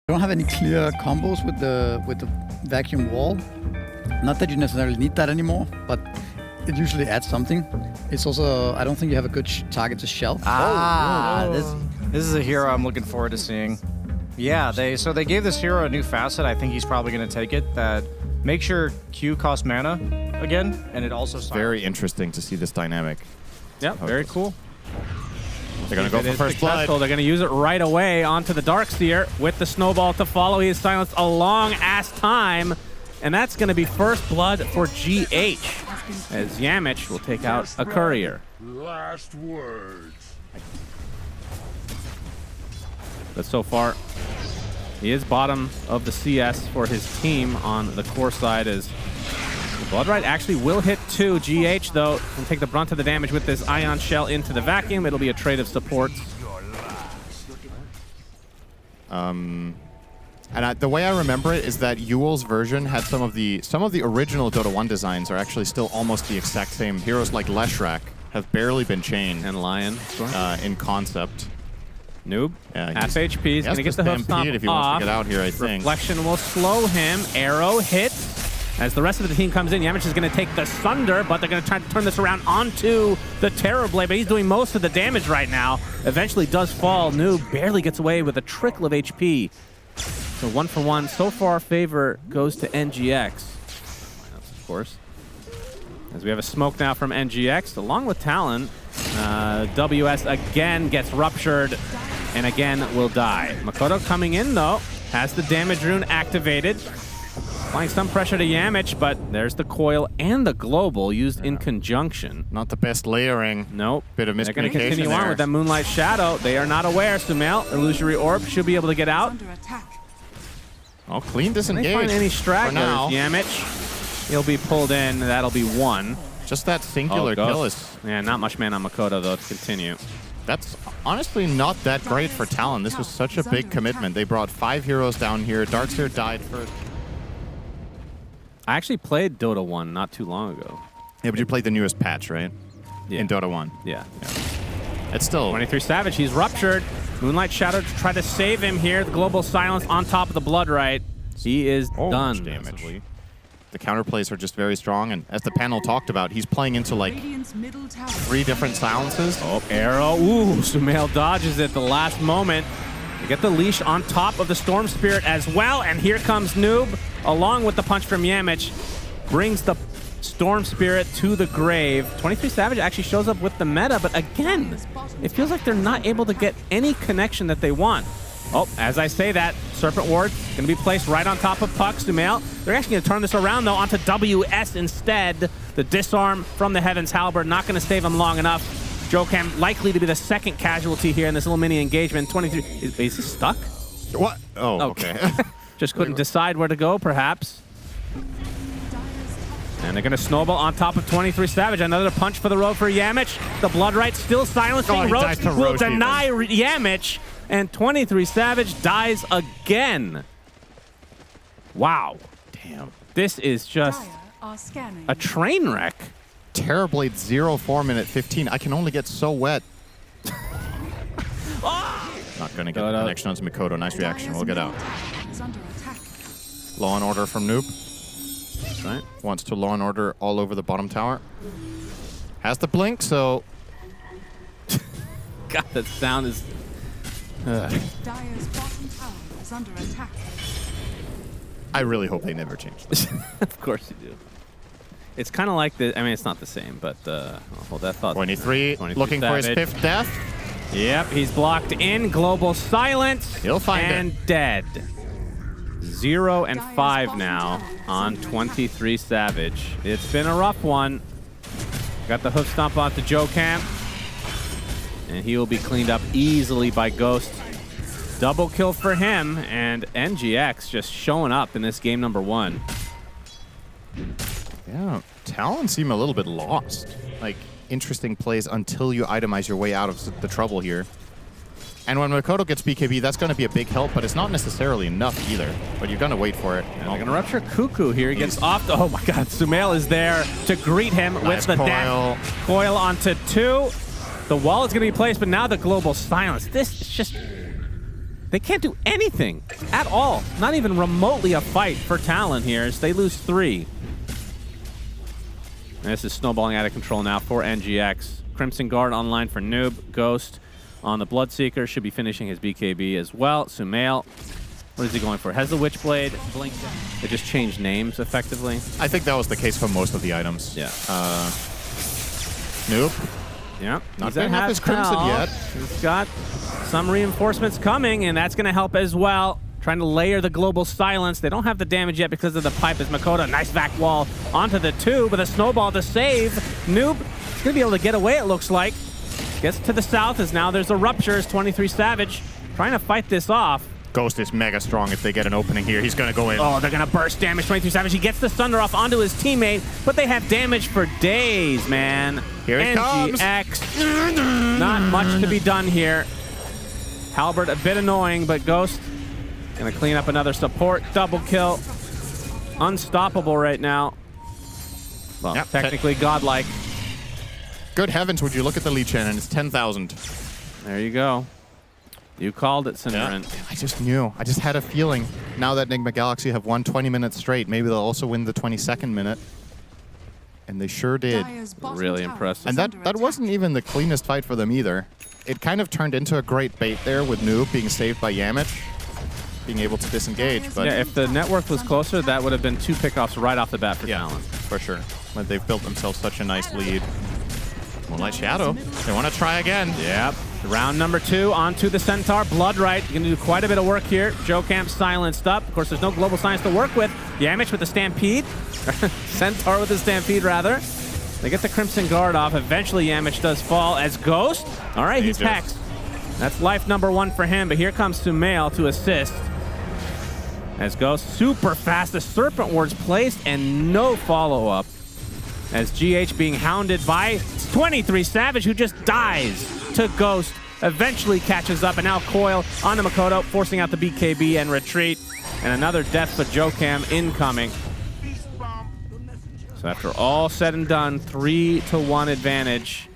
don't have any clear combos with the vacuum wall. Not that you necessarily need that anymore, but it usually adds something. It's also, I don't think you have a good target to shell. This is a hero I'm looking forward to seeing. Yeah, they gave this hero a new facet. I think he's probably going to take it. That makes your Q cost mana again, and it also very interesting to see this dynamic. Yeah, very cool. They're going to go for first blood. They're going to use it right away onto the Darkseer with the snowball to follow. He has silenced a long-ass time, and that's going to be first blood for GH, as Yamich will take out a courier. Last words. But so far, he is bottom of the CS for his team on the core side, as Bloodrite actually will hit 2. GH, though, can take the brunt of the damage with this Ion Shell into the vacuum. It'll be a trade of supports. And the way I remember it is that Yuel's version had some of the original Dota 1 designs are actually still almost the exact same. Heroes like Leshrac have barely been changed. And Lion. In concept. Noob, half HP. He's going to get the hoof stomp if he wants to get out here, I think. Reflection will slow him. Arrow hits. As the rest of the team comes in, Yamich is going to take the Sunder, but they're going to try to turn this around onto the Terrorblade, but he's doing most of the damage right now. Eventually does fall. Noob barely gets away with a trickle of HP. So 1-for-1. So far, favor goes to NGX. Of course. As we have a smoke now from NGX, along with Talon. WS again gets ruptured, and again will die. Makoto coming in, though. Has the damage rune activated. Applying some pressure to Yamich, but there's the coil and the global used in conjunction. Not the best layering. Nope. Bit of miscommunication. They're going to continue on with that Moonlight Shadow. They are not aware. Sumail, Illusory Orb, should be able to get out. Oh, clean disengage. They find any stragglers, Yamich. He'll be pulled in. That'll be 1. Just that singular kill is... Yeah, not much mana on Makoto, though, to continue. That's honestly not that great for Talon. This was such a big commitment. They brought 5 heroes down here. Darkseer died first. I actually played Dota 1 not too long ago. Yeah, but you played the newest patch, right? Yeah. In Dota 1. Yeah. It's still... 23 Savage, he's ruptured. Moonlight Shadow to try to save him here. The global silence on top of the Bloodrite. He is done. Damage. The counterplays are just very strong, and as the panel talked about, he's playing into like 3 different silences. Oh, arrow. Ooh, Sumail dodges at the last moment. You get the leash on top of the Storm Spirit as well, and here comes Noob, along with the punch from Yamich. Brings the Storm Spirit to the grave. 23 Savage actually shows up with the meta, but again, it feels like they're not able to get any connection that they want. Oh, as I say that, Serpent Ward going to be placed right on top of Puck. Sumail. They're actually going to turn this around, though, onto WS instead. The disarm from the Heaven's Halberd, not going to save him long enough. Jokam likely to be the second casualty here in this little mini engagement. 23. Is he stuck? What? Oh, okay. Just couldn't decide where to go, perhaps. And they're going to snowball on top of 23 Savage. Another punch for the road for Yamich. The Bloodrite still silencing. Roach will deny Yamich. And 23 Savage dies again. Wow. Damn. This is just a train wreck. Terrorblade 0-4 minute 15. I can only get so wet. Not going to get the connection onto Makoto. Nice reaction. We'll get out. Law and Order from Noob. That's right. Wants to Law and Order all over the bottom tower. Has the blink, so... God, that sound is... Dire's bottom tower is under attack. I really hope they never change this. Of course you do. It's kind of like the... I mean, it's not the same, but... I'll hold that thought. 23 looking Savage. for his 5th death. Yep, he's blocked in. Global silence. He'll find and it. Dead. 0 and 5 now on 23 Savage. It's been a rough one. Got the hoof stomp onto Jokam. And he will be cleaned up easily by Ghost. Double kill for him, and NGX just showing up in this game number 1. Yeah, Talon seem a little bit lost. Like, interesting plays until you itemize your way out of the trouble here. And when Makoto gets BKB, that's going to be a big help, but it's not necessarily enough either. But you're going to wait for it. And they're going to rupture Cuckoo here. He gets off the... Oh my god, Sumail is there to greet him with the death. Coil onto 2. The wall is going to be placed, but now the global silence. This is just... They can't do anything at all. Not even remotely a fight for Talon here as they lose 3. And this is snowballing out of control now for NGX. Crimson Guard online for Noob. Ghost on the Bloodseeker. Should be finishing his BKB as well. Sumail. What is he going for? Has the Witchblade. Blink. They just changed names effectively. I think that was the case for most of the items. Yeah. Noob. Yeah. Not been half his Crimson yet. He's got some reinforcements coming, and that's going to help as well. Trying to layer the global silence. They don't have the damage yet because of the pipe as Makoto. Nice vac wall onto the 2, but a snowball to save. Noob is going to be able to get away, it looks like. Gets to the south as now there's a rupture as 23 Savage trying to fight this off. Ghost is mega strong if they get an opening here. He's going to go in. Oh, they're going to burst damage. 23 Savage. He gets the Thunder off onto his teammate, but they have damage for days, man. Here it comes. NGX. Not much to be done here. Halbert a bit annoying, but Ghost going to clean up another support. Double kill. Unstoppable right now. Well, Yep. technically godlike. Good heavens, would you look at the lead chain, and it's 10,000. There you go. You called it, SyndereN. I just knew. I just had a feeling. Now that NIGMA Galaxy have won 20 minutes straight, maybe they'll also win the 22nd minute. And they sure did. Dire's bottom Really tower impressive. is And under that attack. wasn't even the cleanest fight for them either. It kind of turned into a great bait there with Noob being saved by Yamich, being able to disengage. But Yeah, if the network was closer, that would have been 2 pickoffs right off the bat for Talon. for sure. But they've built themselves such a nice lead. Moonlight Shadow. They want to try again. Yep. Round number 2 onto the Centaur. Bloodright going to do quite a bit of work here. Joe Camp silenced up. Of course, there's no global science to work with. Yamich with the Stampede. Centaur with the Stampede, rather. They get the Crimson Guard off. Eventually, Yamich does fall as Ghost. All right, he's hexed. That's life number 1 for him, but here comes Sumail to assist. As Ghost super fast. The Serpent Ward's placed and no follow-up. As GH being hounded by 23 Savage, who just dies to Ghost. Eventually catches up, and now Coil onto Makoto, forcing out the BKB and retreat. And another death for Jokam incoming. So after all said and done, 3-1 advantage.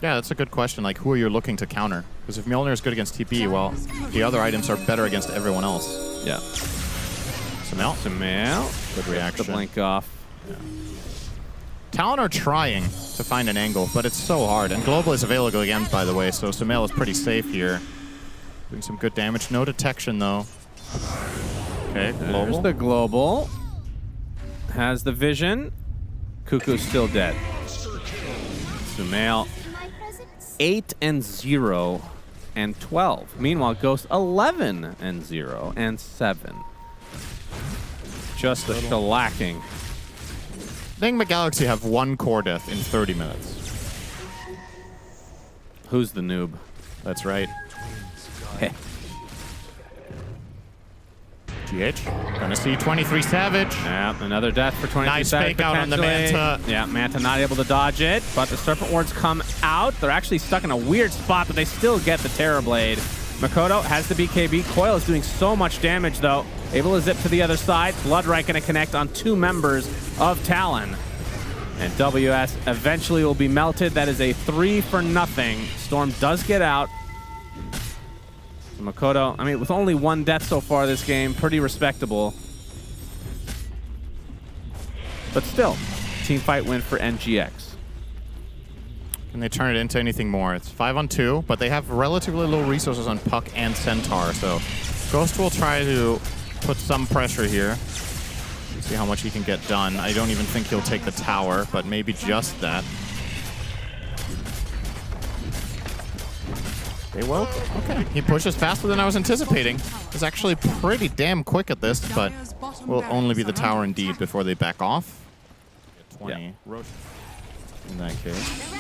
Yeah, that's a good question. Like, who are you looking to counter? Because if Mjolnir is good against TP, well, the other items are better against everyone else. Yeah. Sumail. Good reaction. The blink off. Yeah. Talon are trying to find an angle, but it's so hard. And Global is available again, by the way, so Sumail is pretty safe here. Doing some good damage. No detection, though. Okay, Global. There's the Global. Has the vision. Cuckoo's still dead. Sumail 8-0 and 12. Meanwhile, Ghost 11-0 and 7. Just a shellacking. NIGMA Galaxy have 1 core death in 30 minutes. Who's the noob? That's right. GH. Gonna see 23 Savage. Yeah, another death for 23 Nice Savage, fake out on the potentially. Manta. Yeah, Manta not able to dodge it, but the Serpent Wards come out. They're actually stuck in a weird spot, but they still get the Terror Blade. Makoto has the BKB. Coil is doing so much damage, though. Able to zip to the other side. Bloodright going to connect on 2 members of Talon. And WS eventually will be melted. That is a 3-0. Storm does get out. Makoto, I mean, with only 1 death so far this game, pretty respectable. But still, team fight win for NGX. Can they turn it into anything more? It's 5-on-2, but they have relatively low resources on Puck and Centaur, so Ghost will try to put some pressure here. See how much he can get done. I don't even think he'll take the tower, but maybe just that. They will? Okay. He pushes faster than I was anticipating. He's actually pretty damn quick at this, but will only be the tower indeed before they back off. 20. Yeah. In that case.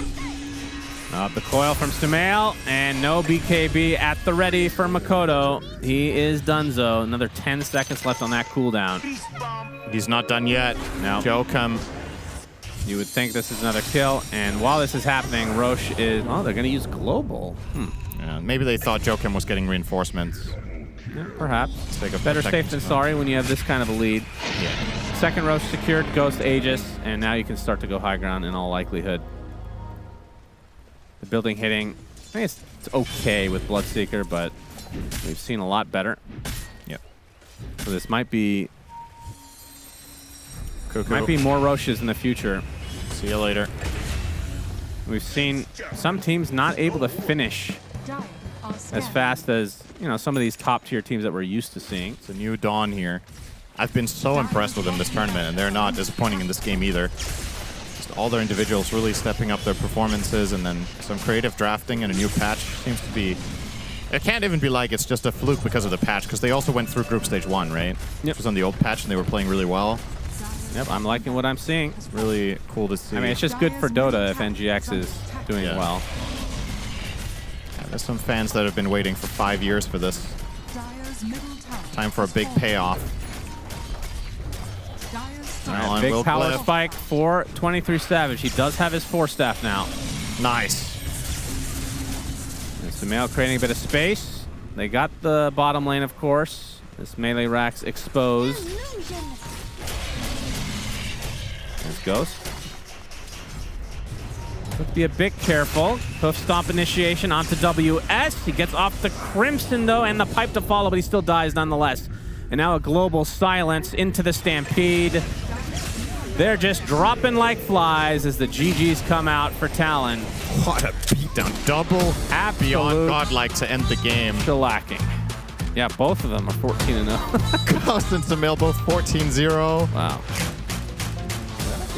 The coil from Sumail, and no BKB at the ready for Makoto. He is donezo. Another 10 seconds left on that cooldown. He's not done yet. No. Jokum. You would think this is another kill, and while this is happening, Roche is... Oh, they're going to use Global. Yeah, maybe they thought Jokum was getting reinforcements. Yeah, perhaps. Take a Better second safe than to- sorry when you have this kind of a lead. Yeah. Second Roche secured, Ghost Aegis, and now you can start to go high ground in all likelihood. The building hitting, I think it's okay with Bloodseeker, but We've seen a lot better. Yep. So this might be more Roches in the future. See you later. We've seen some teams not able to finish Dire are as scanned. fast as some of these top tier teams that we're used to seeing. It's a new dawn here. I've been so impressed with them this tournament, and they're not disappointing in this game either. Just all their individuals really stepping up their performances, and then some creative drafting and a new patch seems to be... It can't even be like it's just a fluke because of the patch, because they also went through Group Stage 1, right? Yep. Which was on the old patch, and they were playing really well. Yep, I'm liking what I'm seeing. It's really cool to see. I mean, it's just good for Dota if NGX is doing well. Yeah, there's some fans that have been waiting for 5 years for this. Dire's middle tower Time for a has big fallen. payoff. Dire's All right, top Big Will power Cliff. spike for 23 Savage. He does have his 4-staff now. Nice. And Sumail creating a bit of space. They got the bottom lane, of course. This melee rack's exposed. There's Ghost. Have to be a bit careful. Hoof stomp initiation onto WS. He gets off the Crimson, though, and the pipe to follow, but he still dies nonetheless. And now a global silence into the Stampede. They're just dropping like flies as the GGs come out for Talon. What a beatdown. Double beyond godlike to end the game. Shellacking. Yeah, both of them are 14-0. Ghost and Sumail both 14-0. Wow.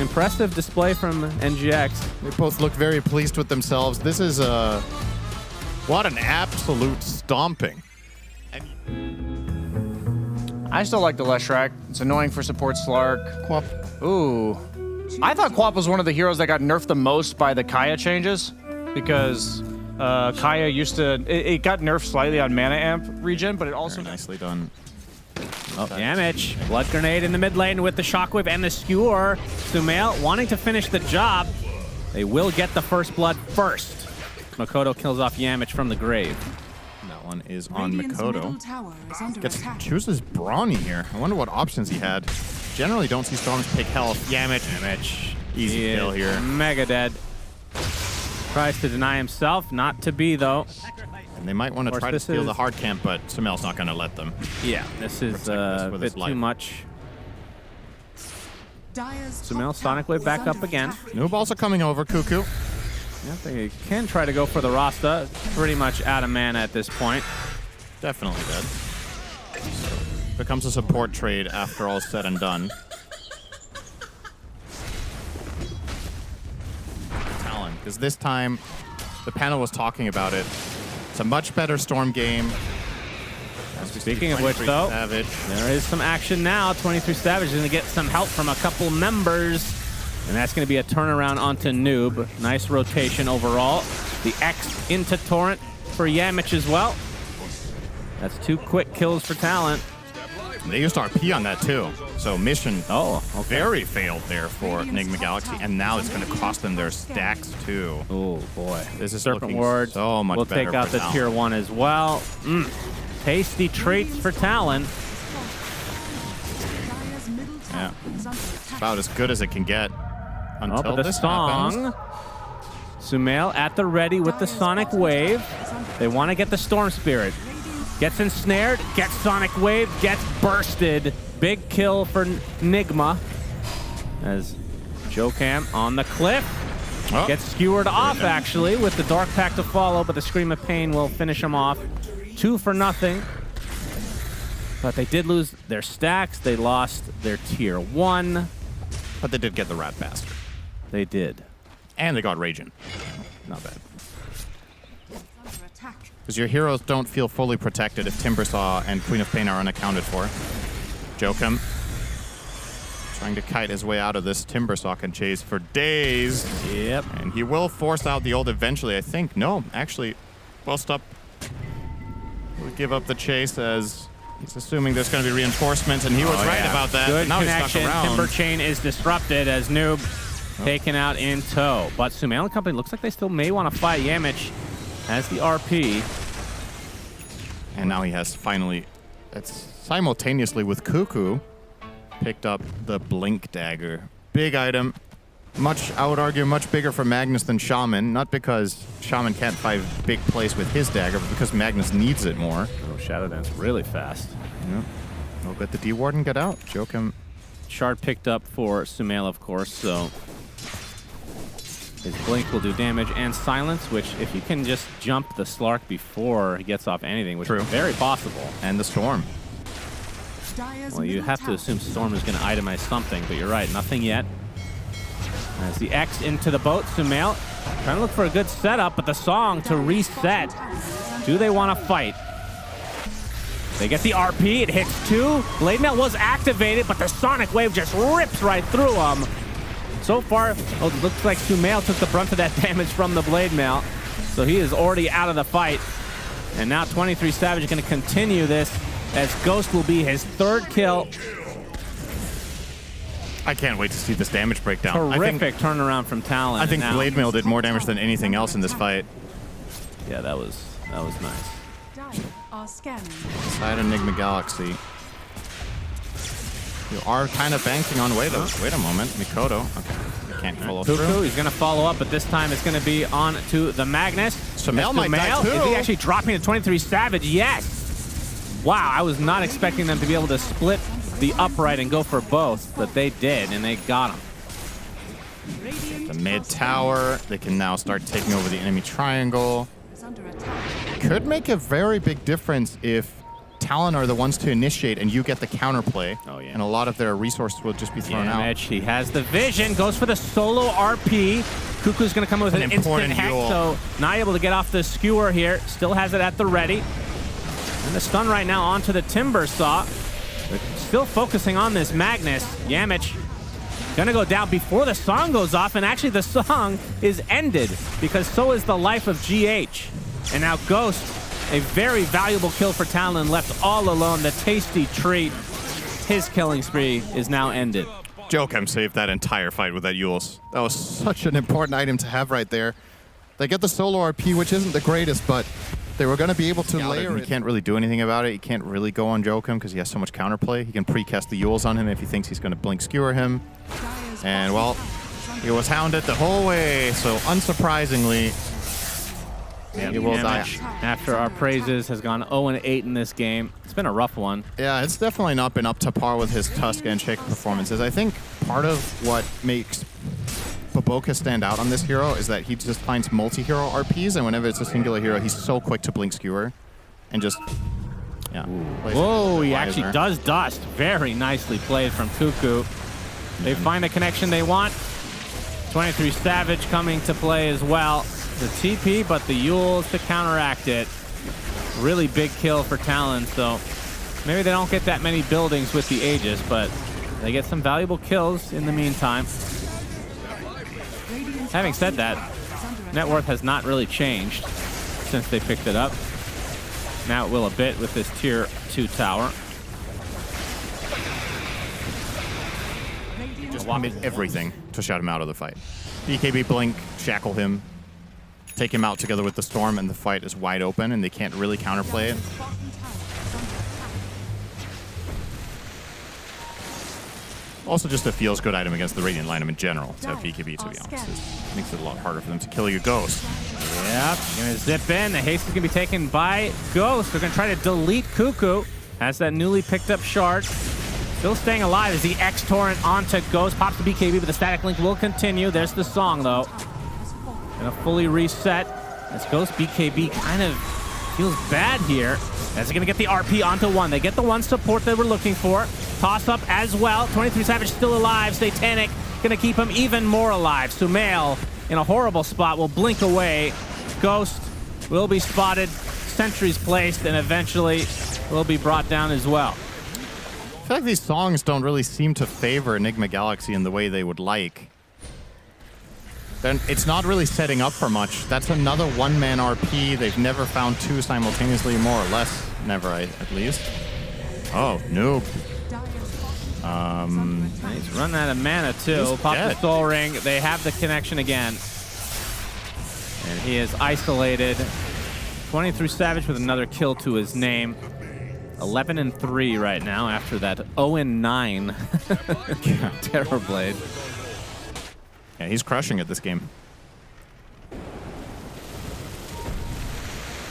Impressive display from NGX. They both look very pleased with themselves. This is what an absolute stomping. I still like the Leshrac. It's annoying for support Slark. Quap. Ooh. I thought Quap was one of the heroes that got nerfed the most by the Kaya changes because Kaya used to... It got nerfed slightly on mana amp regen, but it also... Very nicely done. Oh, Damage. Blood grenade in the mid lane with the shockwave and the skewer. Sumail wanting to finish the job. They will get the first blood first. Makoto kills off Yamich from the grave. that one is on Radiant's middle Makoto. tower is under attack. Chooses Brawny here. I wonder what options he had. Generally don't see Storms pick health. Yamich. Easy He kill is here. mega dead. Tries to deny himself. Not to be, though. And they might want to course, try to this steal is- the hard camp, but Sumail's not going to let them. Yeah, this is Protect us a with bit his life. too much. Dire's Sumail top Sonic tower Wave back is up under again. attack. Noob also coming over. Cuckoo. Yeah, they can try to go for the Rasta. Pretty much out of mana at this point. Definitely dead. Becomes a support trade after all is said and done. Talon, because this time the panel was talking about it. It's a much better Storm game. As we see Speaking of which, 23 though, Savage. there is some action now. 23 Savage is going to get some help from a couple members. And that's going to be a turnaround onto Noob. Nice rotation overall. The X into Torrent for Yamich as well. That's 2 quick kills for Talon. They used RP on that too. So mission Oh, okay. very failed there for NIGMA Galaxy, and now it's going to cost them their stacks too. Oh, boy. This is Serpent looking Ward so much will better take out for the Talon. tier 1 as well. Tasty treats for Talon. Dire's middle Yeah. tower is under attack. About as good as it can get Oh, until but the this song. happens. Sumail at the ready with the Sonic Wave. They want to get the Storm Spirit. Gets ensnared, gets Sonic Wave, gets bursted. Big kill for NIGMA. As Jokam on the cliff. Oh, Gets skewered off, actually, with the Dark Pact to follow, but the Scream of Pain will finish him off. 2 for nothing. But they did lose their stacks. They lost their tier 1. but they did get the Rat Bastard. They did. And they got Raging. Not bad. Under attack. Because your heroes don't feel fully protected if Timbersaw and Queen of Pain are unaccounted for. Jokum trying to kite his way out of this. Timbersaw can chase for days. Yep. And he will force out the ult eventually, I think. No, actually, Bust Up will give up the chase as he's assuming there's going to be reinforcements, and he was right about that. Good Now he's connection. stuck around. Timber Chain is disrupted as Noob taken out in tow. But Sumail and company looks like they still may want to fight Yamich as the RP. And now he has finally, it's simultaneously with Cuckoo, picked up the Blink Dagger. Big item. I would argue, much bigger for Magnus than Shaman. Not because Shaman can't find big place with his dagger, but because Magnus needs it more. Oh, Shadow Dance really fast. Yeah. We'll let the D Warden get out. Joachim. Shard picked up for Sumail, of course, so his blink will do damage and silence, which if you can just jump the Slark before he gets off anything, which is very possible. And the Storm. Dyer's Well, you middle have to tower assume Storm is going to itemize something, but you're right, nothing yet. As the X into the boat, Sumail trying to look for a good setup, but the song to reset. Do they want to fight? They get the RP, it hits 2. Blade Mail was activated, but the Sonic Wave just rips right through him. So far, it looks like Sumail took the brunt of that damage from the Blade Mail, so he is already out of the fight. And now 23 Savage is going to continue this, as Ghost will be his 3rd kill. I can't wait to see this damage breakdown. Terrific turnaround from Talon. I think Blade Mail did more damage than anything else in this fight. Yeah, that was nice. Dire are scanning. Side Enigma Galaxy. You are kind of banking on wait a moment. Mikoto. Okay. You can't follow Cuckoo, through. he's going to follow up, but this time it's going to be on to the Magnus. Sumail might die too. Is he actually dropping to 23 Savage? Yes! Wow, I was not expecting them to be able to split the upright and go for both, but they did, and they got him. The mid tower. They can now start taking over the enemy triangle. Is under attack. Could make a very big difference if Talon are the ones to initiate and you get the counterplay. Oh, yeah. And a lot of their resources will just be thrown out. Damage, he has the vision, goes for the solo RP. Cuckoo's going to come with an instant important hex, Yule. so not able to get off the skewer here. Still has it at the ready. And the stun right now onto the Timber Saw. But still focusing on this Magnus. Yamich gonna go down before the song goes off, and actually the song is ended because so is the life of GH. And now Ghost, a very valuable kill for Talon, left all alone. The tasty treat. His killing spree is now ended. Joachim saved that entire fight with that Yules. That was such an important item to have right there. They get the solo RP, which isn't the greatest, but they were going to be able to layer it. You can't really do anything about it. You can't really go on Joachim because he has so much counterplay. He can pre-cast the Yules on him if he thinks he's going to blink skewer him. Dyer's And, bottom well, tower is under he was hounded the whole way, so unsurprisingly, he will die. Yamich, after our praises, has gone 0-8 in this game. It's been a rough one. Yeah, it's definitely not been up to par with his Tusk and Shaker performances. I think part of what makes Baboka stand out on this hero is that he just finds multi-hero RPs, and whenever it's a singular hero, he's so quick to blink skewer and just, yeah. plays Whoa, it he wiser. actually does dust. Very nicely played from Cuckoo. They find the connection they want. 23 Savage coming to play as well. The TP, but the Yules to counteract it. Really big kill for Talon, so maybe they don't get that many buildings with the Aegis, but they get some valuable kills in the meantime. Radiant's Having said bottom that, tower is under net attack. worth has not really changed since they picked it up. Now it will a bit with this tier 2 tower. Just commit everything to shut him out of the fight. BKB blink, shackle him, take him out together with the Storm, and the fight is wide open, and they can't really counterplay it. Dyer's bottom tower is under attack. Also just a feels good item against the Radiant lineup in general to have BKB, to be honest. It makes it a lot harder for them to kill your Ghost. Yep, gonna zip in. The haste is gonna be taken by Ghost. They're gonna try to delete Cuckoo. Has that newly picked up shard. Still staying alive as the X Torrent onto Ghost. Pops the BKB, but the static link will continue. There's the song, though. Gonna fully reset. As Ghost BKB kind of feels bad here. As they're gonna get the RP onto one. They get the one support they were looking for. Toss up as well. 23 Savage still alive. Satanic gonna keep him even more alive. Sumail in a horrible spot will blink away. Ghost will be spotted. Sentries placed, and eventually will be brought down as well. I feel like these songs don't really seem to favor Enigma Galaxy in the way they would like. Then it's not really setting up for much. That's another one-man RP. They've never found two simultaneously, more or less. Never, at least. Oh, Noob. Dyer's bottom He's run out of mana too. He's Pop the dead. soul ring. They have the connection again. And he is isolated. 23 Savage with another kill to his name. 11-3 right now after that 0-9 Terrorblade. Yeah, he's crushing it this game.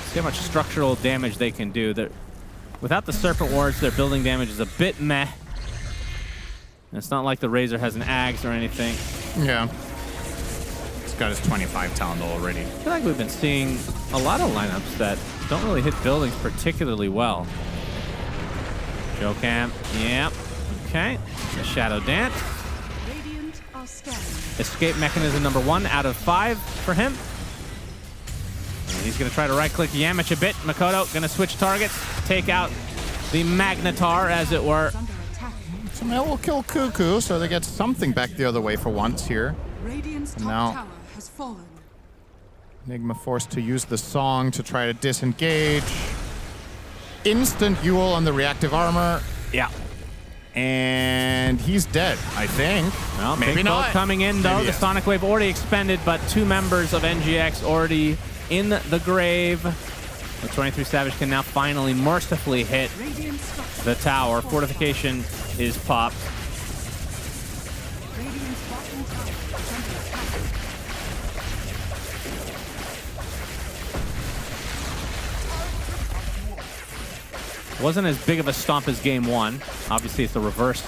See how much structural damage they can do. Without the Serpent Wards, their building damage is a bit meh. And it's not like the Razor has an Axe or anything. Yeah. He's got his 25 talent already. I feel like we've been seeing a lot of lineups that don't really hit buildings particularly well. Joe Cam, yeah. Okay. The Shadow Dance. Radiant are scanning. Escape mechanism number 1 out of 5 for him. And he's going to try to right-click Yamich a bit. Makoto going to switch targets, take out the Magnetar, as it were. Under attack. So now we'll kill Cuckoo, so they get something back the other way for once here. Radiant's top now- tower has fallen. Nigma forced to use the song to try to disengage. Instant Yule on the reactive armor. Yeah. And he's dead, I think. Well, maybe Big not. Bolt coming in, though. Maybe The yes. Sonic Wave already expended, but 2 members of NGX already in the grave. The 23 Savage can now finally mercifully hit Radiant structure. the tower. Fortification is popped. Radiant's bottom tower is under attack. Wasn't as big of a stomp as game 1. Obviously, it's the reverse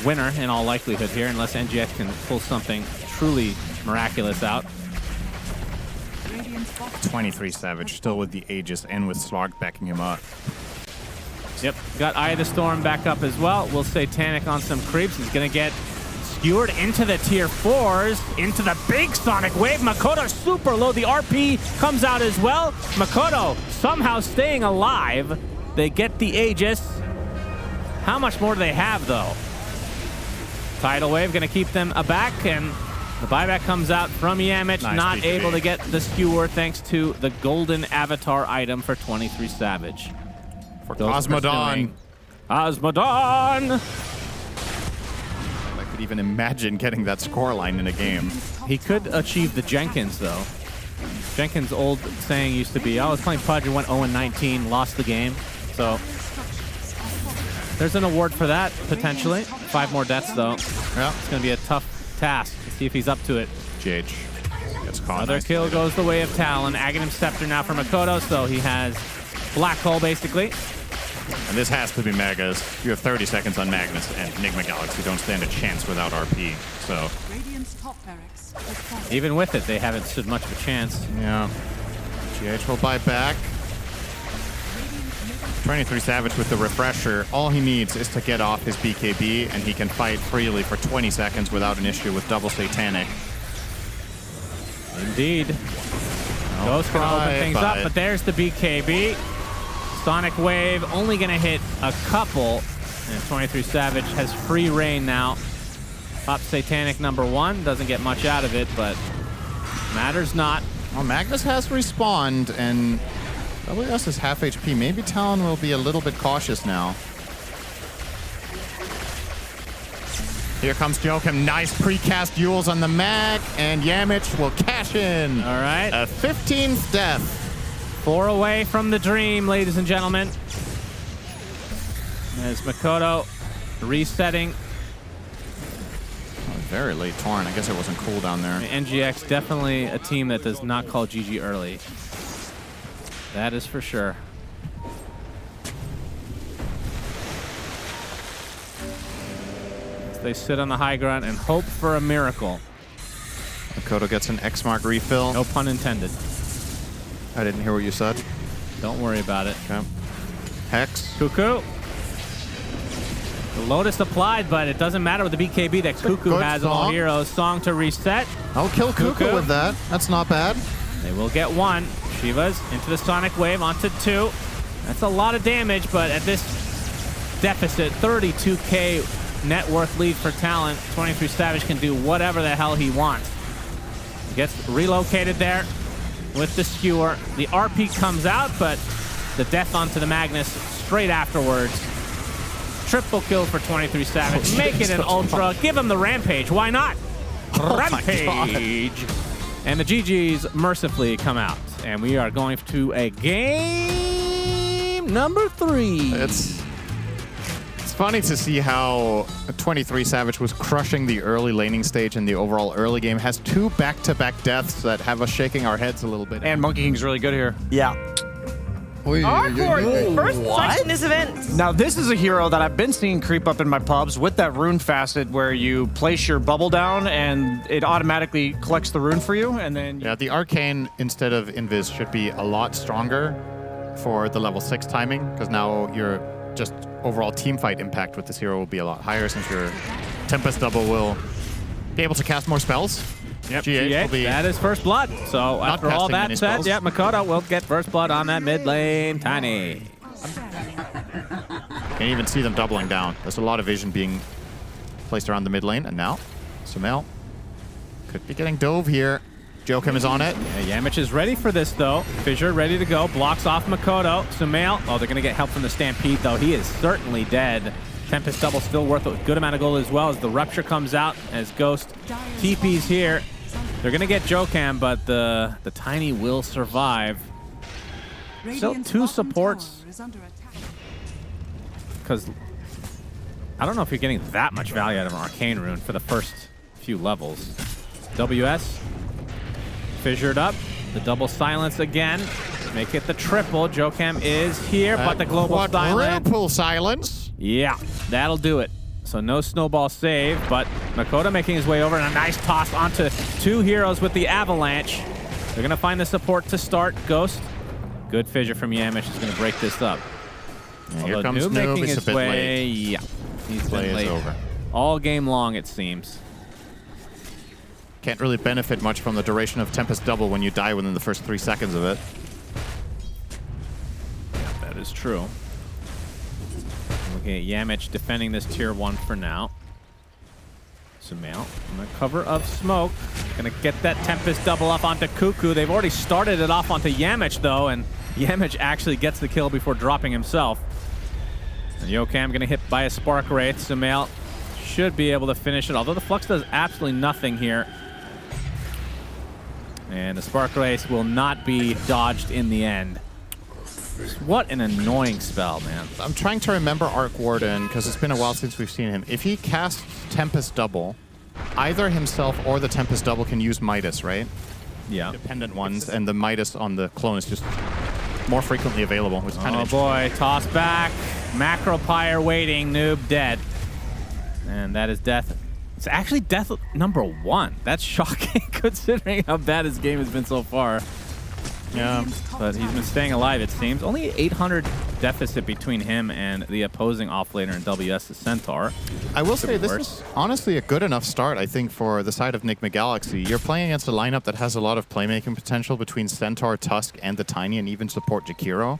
winner in all likelihood here, unless NGX can pull something truly miraculous out. Radiant's bottom 23 Savage, still with the Aegis and with Slog backing him up. Yep, got Eye of the Storm back up as well. Will Satanic on some creeps. He's going to get skewered into the tier 4s, into the big Sonic Wave. Makoto super low. The RP comes out as well. Makoto somehow staying alive. They get the Aegis. How much more do they have, though? Tidal Wave going to keep them aback, and the buyback comes out from Yamich. Nice not BKB. able to get the skewer thanks to the golden avatar item for 23 Savage. For Those Cosmodon. pursuing Cosmodon! I could even imagine getting that scoreline in a game. He could achieve the Jenkins, though. Jenkins' old saying used to be, I was playing Pudge and went 0-19, lost the game. So there's an award for that, potentially. 5 more deaths, though. Yeah. It's going to be a tough task. Let's see if he's up to it. GH gets caught. Another nicely. kill goes the way of Talon. Aghanim Scepter now for Makoto, so he has Black Hole, basically. And this has to be Megas. You have 30 seconds on Magnus and Enigma Galaxy. Don't stand a chance without RP. So, Radiant's top barracks has fallen. Even with it, they haven't stood much of a chance. yeah. GH will buy back. 23 Savage with the refresher. All he needs is to get off his BKB, and he can fight freely for 20 seconds without an issue with double Satanic. Indeed. Ghost can open things up, but there's the BKB. Sonic Wave only going to hit a couple. And 23 Savage has free reign now. Pop Satanic number 1. Doesn't get much out of it, but matters not. Well, Magnus has respawned, and WS is half HP. Maybe Talon will be a little bit cautious now. Here comes Joachim. Nice precast duels on the Mag, and Yamich will cash in. All right. A 15th death. 4 away from the dream, ladies and gentlemen. As Makoto resetting. Very late Torn. I guess it wasn't cool down there. NGX definitely a team that does not call GG early. That is for sure. As they sit on the high ground and hope for a miracle. Makoto gets an X mark refill. No pun intended. I didn't hear what you said. Don't worry about it. Okay. Hex. Cuckoo. The Lotus applied, but it doesn't matter with the BKB that Cuckoo good has song. all heroes. Song to reset. I'll kill Cuckoo Cuckoo. with that. That's not bad. They will get 1. Shiva's into the Sonic Wave onto 2. That's a lot of damage, but at this deficit, 32K net worth lead for Talon, 23 Savage can do whatever the hell he wants. Gets relocated there with the skewer. The RP comes out, but the death onto the Magnus straight afterwards. Triple kill for 23 Savage. Make it an Ultra. Give him the Rampage. Why not? Rampage. And the GGs mercifully come out. And we are going to a game number 3. It's funny to see how 23 Savage was crushing the early laning stage and the overall early game. Has 2 back-to-back deaths that have us shaking our heads a little bit. And Monkey King's really good here. Yeah. Hardcore first fight in this event. Now this is a hero that I've been seeing creep up in my pubs with that rune facet where you place your bubble down and it automatically collects the rune for you, and then Yeah, the Arcane instead of Invis should be a lot stronger for the level 6 timing, because now your just overall team fight impact with this hero will be a lot higher since your Tempest double will be able to cast more spells. Yep, GH will be that is first blood. So after all casting that many said, spells. yeah, Makoto will get first blood on that mid lane. Tiny. Can't even see them doubling down. There's a lot of vision being placed around the mid lane, and now Sumail could be getting dove here. Joachim is on it. Yeah, Yamich is ready for this though. Fissure ready to go. Blocks off Makoto. Sumail. Oh, they're gonna get help from the Stampede though. He is certainly dead. Tempest double still worth a good amount of gold as well as the Rupture comes out as Ghost TP's here. They're gonna get Joachim, but the Tiny will survive. Still 2 supports, because I don't know if you're getting that much value out of an Arcane Rune for the first few levels. WS fissured up. The double silence again. Make it the triple. Joachim is here, but the global silence. Quadruple silence. Yeah, that'll do it. So no snowball save, but Makoto making his way over, and a nice toss onto 2 heroes with the avalanche. They're gonna find the support to start. Ghost, good fissure from Yamish is gonna break this up. Here comes Noob Noob. making It's a his bit way. late. Yeah, he's Play been is late over. all game long, it seems. Can't really benefit much from the duration of Tempest double when you die within the first 3 seconds of it. Yeah, that is true. Okay, Yamich defending this tier 1 for now. Sumail in the cover of smoke. Gonna get that Tempest double up onto Cuckoo. They've already started it off onto Yamich though, and Yamich actually gets the kill before dropping himself. And Joachim gonna hit by a Spark Wraith. Sumail should be able to finish it, although the Flux does absolutely nothing here. And the Spark Wraith will not be dodged in the end. What an annoying spell, man. I'm trying to remember Arc Warden, because it's been a while since we've seen him. If he casts Tempest double, either himself or the Tempest double can use Midas, right? Yeah. Dependent ones, and the Midas on the clone is just more frequently available, which is kind Oh of boy, toss back. Macro Pyre waiting, Noob dead. And that is death. It's actually death number 1. That's shocking considering how bad his game has been so far. Yeah. But he's been staying alive, it seems. Only 800 deficit between him and the opposing offlaner in WS, the Centaur. I will say this worse. is honestly a good enough start, I think, for the side of NIGMA Galaxy. You're playing against a lineup that has a lot of playmaking potential between Centaur, Tusk, and the Tiny, and even support Jakiro.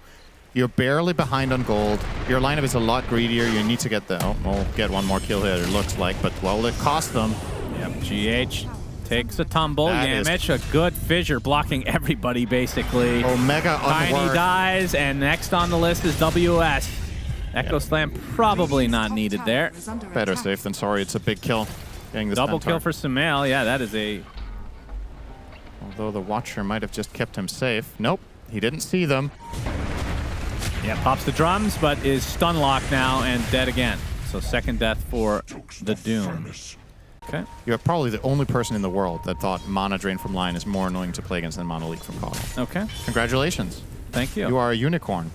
You're barely behind on gold. Your lineup is a lot greedier. You need to get the... Oh, we'll get 1 more kill here, it looks like, but well, it cost them. Yep, GH takes a tumble. That is- Yamich, a good fissure, blocking everybody, basically. Omega Tiny unworked. dies, and next on the list is WS. Echo Slam probably not needed there. Better safe than sorry. It's a big kill. Getting this Double Centaur. kill for Sumail. Yeah, that is a... Although the Watcher might have just kept him safe. Nope, he didn't see them. Yeah, pops the drums, but is stun locked now and dead again. So second death for the Doom. Okay. You're probably the only person in the world that thought Mana Drain from Lion is more annoying to play against than Mana Leak from Coddle. Okay. Congratulations. Thank you. You are a unicorn.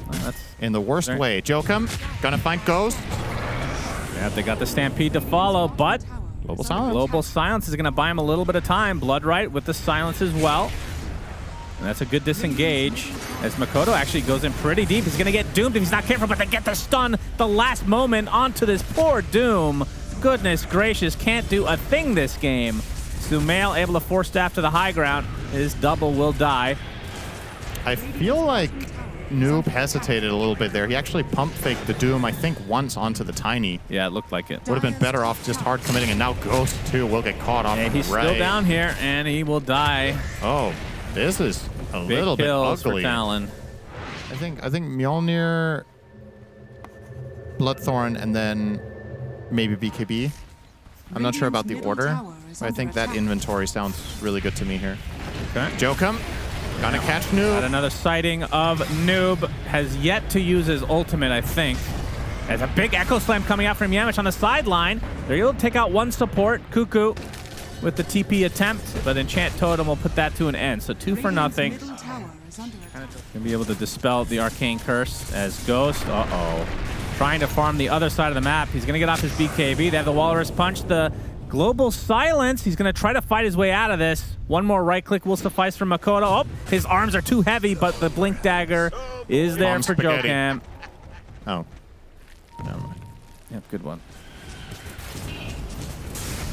That's... In the worst Very- way. Joachim, gonna find Ghost. Yeah, they got the Stampede to follow, but Global Silence. Global Silence is going to buy him a little bit of time. Bloodright with the silence as well. And that's a good disengage as Makoto actually goes in pretty deep. He's going to get doomed if he's not careful, but they get the stun the last moment onto this poor Doom. Goodness gracious, can't do a thing this game. Sumail able to force staff to the high ground. His double will die. I feel like Noob hesitated a little bit there. He actually pump faked the Doom, I think, once onto the Tiny. Yeah, it looked like it. Would have been better off just hard committing, and now Ghost, too, will get caught off. And he's right. still down here, and he will die. Oh, this is a Big little bit kills for ugly. Talon. I think Mjolnir, Bloodthorn, and then maybe BKB. I'm not sure about the order, but I think that inventory sounds really good to me here. Okay. Joachim, gonna catch Got Noob. another sighting of Noob. Has yet to use his ultimate, I think. There's a big Echo Slam coming out from Yamich on the sideline. They're able to take out one support, Cuckoo, with the TP attempt, but Enchant Totem will put that to an end. So 2 for nothing. Middle tower is under attack. Gonna be able to dispel the Arcane Curse as Ghost, trying to farm the other side of the map. He's gonna get off his BKB. They have the Walrus Punch, the Global Silence. He's gonna try to fight his way out of this. One more right click will suffice for Makoto. Oh, his arms are too heavy, but the Blink Dagger is there for spaghetti. Jokam. Oh. Never mind. Yeah, good one.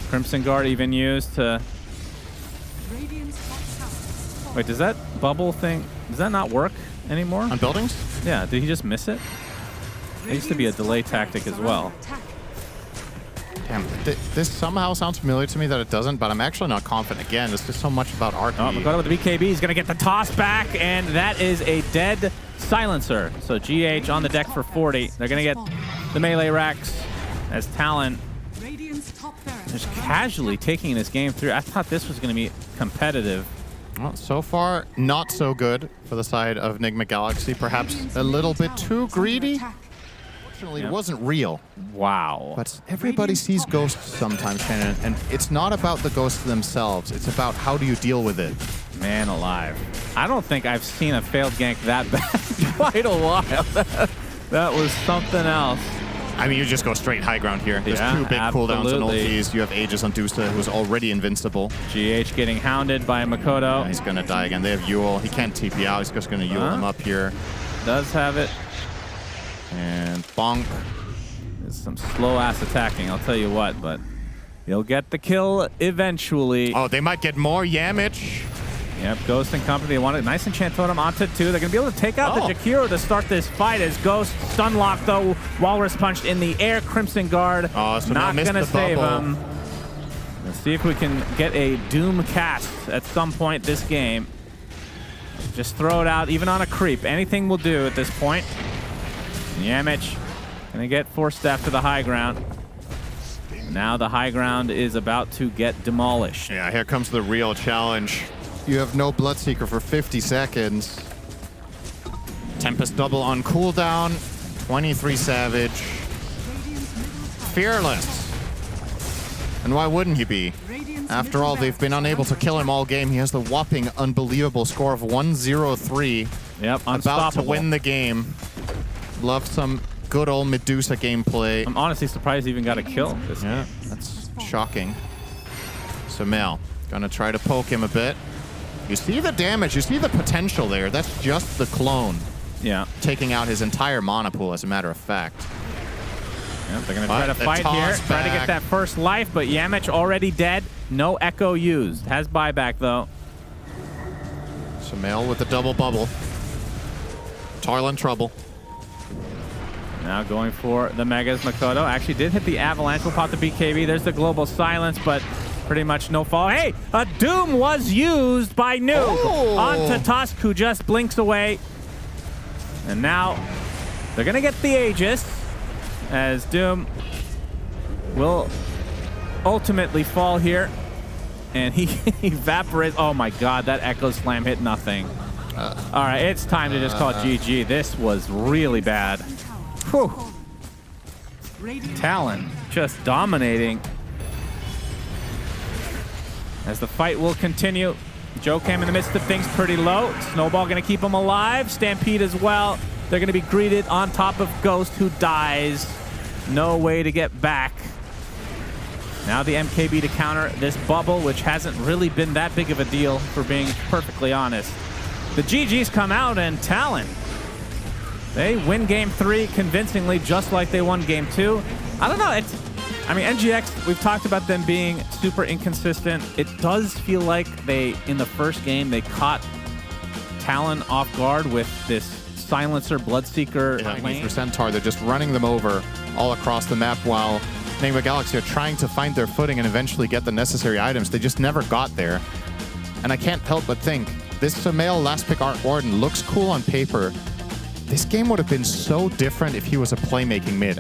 Crimson Guard even used to... Radiant's top tower. Wait, does that bubble thing, does that not work anymore? On buildings? Yeah, did he just miss it? It used to be a delay tactic as well. Damn, this somehow sounds familiar to me that it doesn't, but I'm actually not confident. Again, it's just so much about RP. Oh, Makoto with the BKB. He's going to get the toss back, and that is a dead Silencer. So GH on the deck for 40. They're going to get the melee racks as Talon Radiant's top barracks just are under casually taking this game through. I thought this was going to be competitive. Well, so far, not so good for the side of NIGMA Galaxy. Perhaps a little bit too greedy. Unfortunately, it wasn't real. Wow. But everybody sees ghosts sometimes, Shannon, and it's not about the ghosts themselves. It's about how do you deal with it. Man alive. I don't think I've seen a failed gank that bad in quite a while. That was something else. I mean, you just go straight high ground here. There's Yeah, 2 big cooldowns and absolutely. ultis. You have Aegis on Dusta, who's already invincible. GH getting hounded by Makoto. He's going to die again. They have Yule. He can't TP out. He's just going to Yule him up here. Does have it. And bonk. There's some slow-ass attacking, I'll tell you what, but he'll get the kill eventually. Oh, they might get more Yamich. Yep, Ghost and company, they want a nice Enchant Totem onto 2. They're going to be able to take out the Jakiro to start this fight as Ghost stun locked, though. Walrus punched in the air. Crimson Guard So not missed going to the save bubble. him. Let's see if we can get a Doom cast at some point this game. Just throw it out, even on a creep. Anything will do at this point. Yamich gonna get forced after the high ground. Now the high ground is about to get demolished. Yeah, here comes the real challenge. You have no Bloodseeker for 50 seconds. Tempest double on cooldown. 23 Savage. Fearless. And why wouldn't he be? After all, they've been unable to kill him all game. He has the whopping, unbelievable score of 103. Yep, About to win the game. Love some good old Medusa gameplay. I'm honestly surprised he even got a kill this game. That's shocking. So Mel, gonna try to poke him a bit. You see the damage, you see the potential there. That's just the clone. Yeah. Taking out his entire mana pool, as a matter of fact. Yep, they're gonna try to the fight here, toss try to get back. that first life, but Yamich already dead. No echo used. Has buyback though. So Mel with the double bubble. Tarl in trouble. Now going for the Megas. Makoto actually did hit the Avalanche. Will pop the BKB. There's the Global Silence, but pretty much no fall. Hey, a Doom was used by Noob onto Tusk, who just blinks away. And now they're going to get the Aegis, as Doom will ultimately fall here. And he evaporates. Oh my god, that Echo Slam hit nothing. All right, it's time to just call it GG. This was really bad. Whew. Talon just dominating. As the fight will continue. Jokam in the midst of things pretty low. Snowball gonna keep him alive. Stampede as well. They're gonna be greeted on top of Ghost, who dies. No way to get back. Now the MKB to counter this bubble, which hasn't really been that big of a deal, for being perfectly honest. The GGs come out, and Talon, they win game 3 convincingly, just like they won game 2. I don't know. I mean, NGX, we've talked about them being super inconsistent. It does feel like in the first game, they caught Talon off guard with this Silencer Bloodseeker lane. For Centaur, they're just running them over all across the map while NIGMA Galaxy are trying to find their footing and eventually get the necessary items. They just never got there. And I can't help but think, this Sumail last pick Art Warden looks cool on paper. This game would have been so different if he was a playmaking mid.